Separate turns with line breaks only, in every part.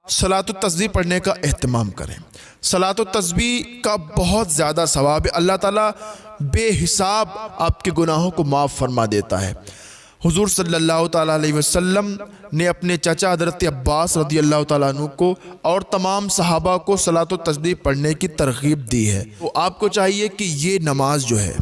सलात तस्बीह पढ़ने का एहतमाम करें। सलात तस्बीह का बहुत ज़्यादा सवाब है। अल्लाह ताला बेहिसाब आपके गुनाहों को माफ़ फरमा देता है। हुजूर सल्लल्लाहु ताला अलैहि वसल्लम ने अपने चाचा हज़रत अब्बास रज़ी अल्लाह ताला अन्हु को और तमाम सहाबा को सलात तस्बीह पढ़ने की तरगीब दी है। तो आपको चाहिए कि ये नमाज जो है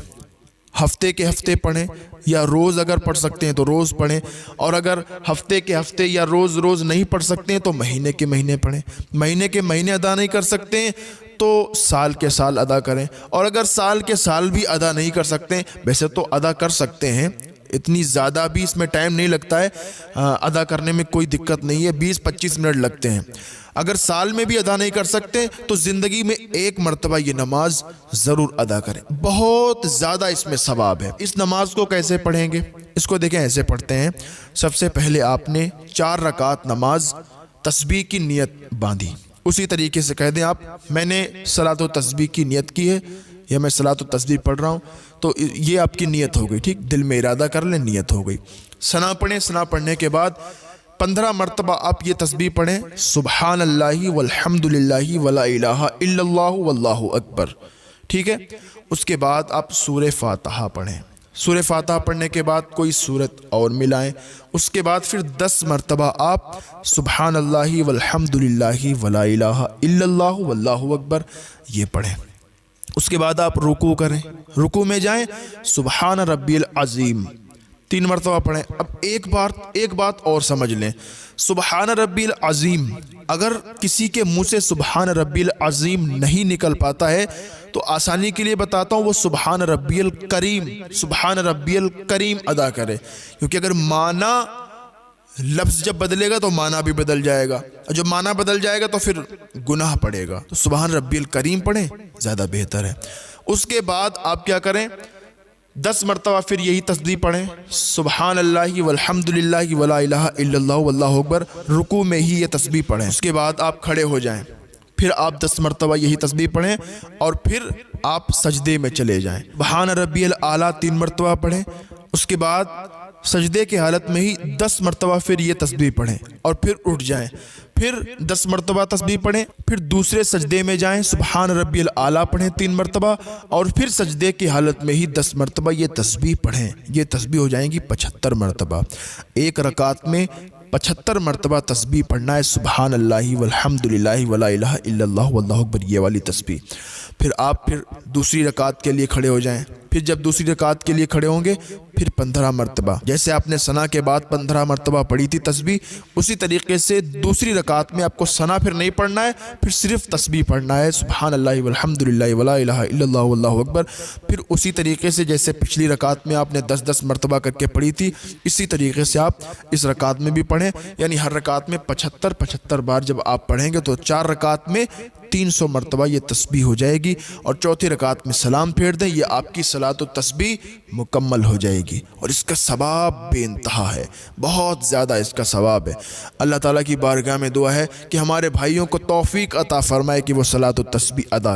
हफ्ते के हफ्ते पढ़ें, या रोज़ अगर पढ़ सकते हैं तो रोज़ पढ़ें, और अगर हफ्ते के हफ्ते या रोज़ रोज़ नहीं पढ़ सकते हैं तो महीने के महीने पढ़ें। महीने के महीने अदा नहीं कर सकते हैं तो साल के साल अदा करें, और अगर साल के साल भी अदा नहीं कर सकते हैं, वैसे तो अदा कर सकते हैं, इतनी ज़्यादा भी इसमें टाइम नहीं लगता है, अदा करने में कोई दिक्कत नहीं है, 20-25 मिनट लगते हैं। अगर साल में भी अदा नहीं कर सकते तो ज़िंदगी में एक मरतबा ये नमाज ज़रूर अदा करें, बहुत ज़्यादा इसमें सवाब है। इस नमाज को कैसे पढ़ेंगे, इसको देखें, ऐसे पढ़ते हैं। सबसे पहले आपने 4 रकात नमाज तस्बीह की नियत बांधी। उसी तरीके से कह दें आप, मैंने सलात व तस्बीह की नियत की है, या मैं सलात व तस्बीह पढ़ रहा हूँ, तो ये आपकी नियत हो गई। ठीक, दिल में इरादा कर लें, नियत हो गई। सना पढ़ें। सना पढ़ने के बाद 15 मरतबा आप ये तस्बीह पढ़ें, सुबहानल्लाहि वल्हम्दुलिल्लाहि वला इलाहा इल्लल्लाहु वल्लाहु अकबर। ठीक है, उसके बाद आप सूरह फातिहा पढ़ें। सूरह फातिहा पढ़ने के बाद कोई सूरत और मिलाएं। उसके बाद फिर 10 मरतबा आप सुबहानल्लाहि वल्हम्दुलिल्लाहि वला इलाहा इल्लल्लाहु वल्लाहु अकबर ये पढ़ें। उसके बाद आप रुकू करें, रुकू में जाएं, सुबहान रब्बिल अज़ीम 3 मरतबा पढ़ें। अब एक बात और समझ लें, सुबहान रब्बिल अज़ीम, अगर किसी के मुंह से सुबहान रब्बिल अज़ीम नहीं निकल पाता है तो आसानी के लिए बताता हूँ, वो सुबहान रब्बिल करीम, सुबहान रब्बिल करीम अदा करे, क्योंकि अगर माना लफ्ज़ जब बदलेगा तो माना भी बदल जाएगा, और जब माना बदल जाएगा तो फिर गुनाह पड़ेगा। तो सुबहान रब्बिल करीम पढ़ें, ज़्यादा बेहतर है। उसके बाद आप क्या करें, 10 मरतबा फिर यही तस्बीह पढ़ें, सुबहानल्लाहि वल्हम्दुलिल्लाहि वला इलाहा इल्लल्लाहु वल्लाहु अकबर। रुकू में ही ये तस्बीह पढ़ें। उसके बाद आप खड़े हो जाएं, फिर आप 10 मरतबा यही तस्बीह पढ़ें, और फिर आप सजदे में चले जाएं। सुबहान रब्बियल आला 3 मरतबा पढ़ें। उसके बाद सजदे की हालत में ही 10 मरतबा फिर ये तस्बीह पढ़ें, और फिर उठ जाएं। फिर 10 मरतबा तस्बीह पढ़ें, फिर दूसरे सजदे में जाएं, सुबहान रब्बियल आला पढ़ें 3 मरतबा, और फिर सजदे की हालत में ही 10 मरतबा ये तस्बीह पढ़ें। ये तस्बीह हो जाएंगी 75 मरतबा। एक रकात में 75 मरतबा तस्बीह पढ़ना है, सुबहानल्लाहि वल्हम्दुलिल्लाहि वला इलाहा इल्लल्लाहु वल्लाहु अकबर, ये वाली तस्बीह। फिर आप दूसरी रकात के लिए खड़े हो जाएं। फिर जब दूसरी रकात के लिए खड़े होंगे फिर 15 मरतबा, जैसे आपने सना के बाद 15 मरतबा पढ़ी थी तस्बीह, उसी तरीके से दूसरी रकात में आपको सना फिर नहीं पढ़ना है, फिर सिर्फ तस्बीह पढ़ना है, सुबहानल्लाहि वल्हम्दुलिल्लाहि वला इलाहा इल्लल्लाहु वल्लाहु अकबर। फिर उसी तरीके से जैसे पिछली रकात में आपने 10-10 मरतबा करके पढ़ी थी, इसी तरीके से आप इस रकात में भी पढ़ें। यानी हर रकात में 75-75 बार जब आप पढ़ेंगे तो 4 रकात में 300 मरतबा ये तस्बीह हो जाएगी, और चौथी रकात में सलाम फेर दें, ये आपकी सलात व तस्बीह मुकम्मल हो जाएगी। और इसका सवाब बेइंतहा है, बहुत ज़्यादा इसका सवाब है। अल्लाह ताला की बारगाह में दुआ है कि हमारे भाइयों को तौफीक अता फरमाए कि वो सलात व तस्बीह अदा